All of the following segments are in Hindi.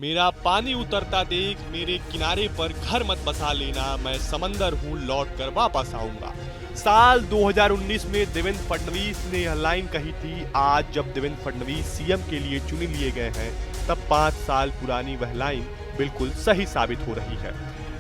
मेरा पानी उतरता देख मेरे किनारे पर घर मत बसा लेना, मैं समंदर हूँ लौट कर वापस आऊंगा। साल 2019 में देवेंद्र फडणवीस ने यह लाइन कही थी। आज जब देवेंद्र फडणवीस सीएम के लिए चुन लिए गए हैं, तब 5 साल पुरानी वह लाइन बिल्कुल सही साबित हो रही है।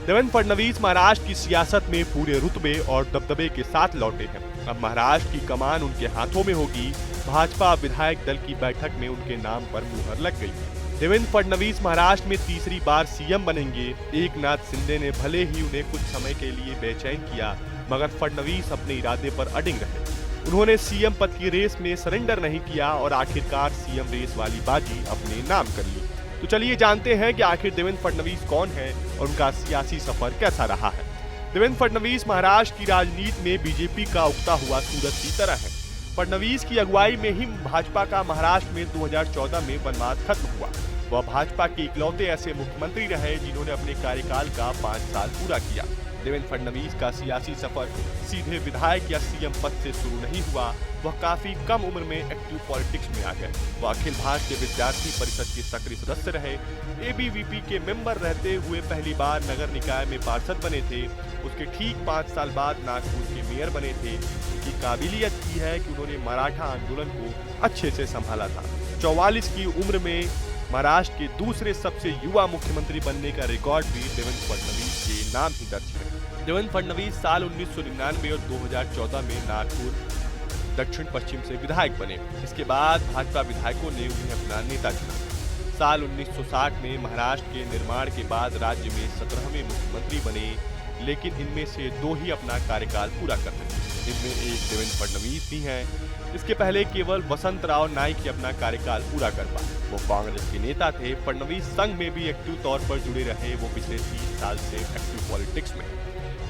देवेंद्र फडणवीस महाराष्ट्र की सियासत में पूरे रुतबे और दबदबे के साथ लौटे हैं। अब महाराष्ट्र की कमान उनके हाथों में होगी। भाजपा विधायक दल की बैठक में उनके नाम पर मुहर लग गई। देवेंद्र फडणवीस महाराष्ट्र में तीसरी बार सीएम बनेंगे। एकनाथ शिंदे ने भले ही उन्हें कुछ समय के लिए बेचैन किया, मगर फडणवीस अपने इरादे पर अडिग रहे। उन्होंने सीएम पद की रेस में सरेंडर नहीं किया और आखिरकार सीएम रेस वाली बाजी अपने नाम कर ली। तो चलिए जानते हैं कि आखिर देवेंद्र फडणवीस कौन है और उनका सियासी सफर कैसा रहा है। देवेंद्र फडणवीस महाराष्ट्र की राजनीति में बीजेपी का उगता हुआ सूरज की तरह है। फडणवीस की अगुवाई में ही भाजपा का महाराष्ट्र में 2014 में वनवास खत्म हुआ। वह भाजपा के इकलौते ऐसे मुख्यमंत्री रहे जिन्होंने अपने कार्यकाल का 5 साल पूरा किया। देवेंद्र फडणवीस का सियासी सफर सीधे विधायक या सीएम पद से शुरू नहीं हुआ। वह काफी कम उम्र में एक्टिव पॉलिटिक्स में आ गए। वह अखिल भारतीय विद्यार्थी परिषद के सक्रिय सदस्य रहे। एबीवीपी के मेंबर रहते हुए पहली बार नगर निकाय में पार्षद बने थे। उसके ठीक 5 साल बाद नागपुर के मेयर बने थे। उनकी काबिलियत की है कि उन्होंने मराठा आंदोलन को अच्छे से संभाला था। 44 की उम्र में महाराष्ट्र के दूसरे सबसे युवा मुख्यमंत्री बनने का रिकॉर्ड भी देवेंद्र फडणवीस के नाम ही दर्ज है। देवेंद्र फडणवीस साल 1999 और 2014 में नागपुर दक्षिण पश्चिम से विधायक बने। इसके बाद भाजपा विधायकों ने उन्हें अपना नेता चुना। साल 1960 में महाराष्ट्र के निर्माण के बाद राज्य में 17वें मुख्यमंत्री बने, लेकिन इनमें से 2 ही अपना कार्यकाल पूरा कर सके। इनमें एक देवेंद्र फडणवीस भी हैं। इसके पहले केवल वसंतराव नाइक ही अपना कार्यकाल पूरा कर पाए। वो कांग्रेस के नेता थे। फडणवीस संघ में भी एक्टिव तौर पर जुड़े रहे। वो पिछले 30 साल से एक्टिव पॉलिटिक्स में।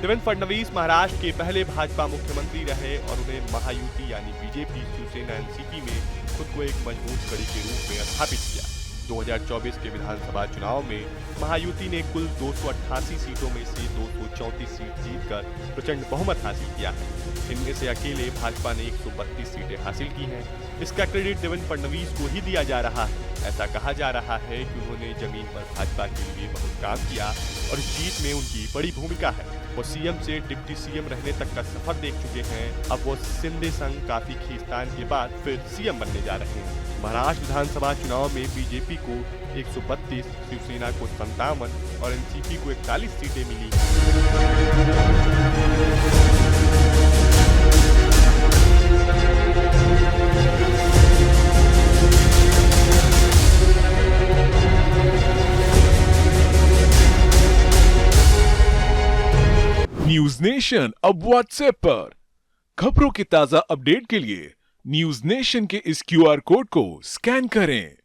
देवेंद्र फडणवीस महाराष्ट्र के पहले भाजपा मुख्यमंत्री रहे और उन्हें महायुति यानी बीजेपी, शिवसेना, एनसीपी में खुद को एक मजबूत कड़ी के रूप में स्थापित किया। 2024 के विधानसभा चुनाव में महायुति ने कुल 288 सीटों में से 234 सीट जीतकर प्रचंड बहुमत हासिल किया है। इनमें से अकेले भाजपा ने 132 सीटें हासिल की हैं। इसका क्रेडिट देवेंद्र फडणवीस को ही दिया जा रहा है। ऐसा कहा जा रहा है कि उन्होंने जमीन पर भाजपा के लिए बहुत काम किया और इस जीत में उनकी बड़ी भूमिका है। वो सीएम से डिप्टी सीएम रहने तक का सफर देख चुके हैं। अब वो शिंदे संग काफी खींचतान के बाद फिर सीएम बनने जा रहे हैं। महाराष्ट्र विधानसभा चुनाव में बीजेपी को 132, शिवसेना को 57 और एनसीपी को 41 सीटें मिली। न्यूज नेशन अब व्हाट्सएप पर खबरों के ताजा अपडेट के लिए न्यूज नेशन के इस क्यूआर कोड को स्कैन करें।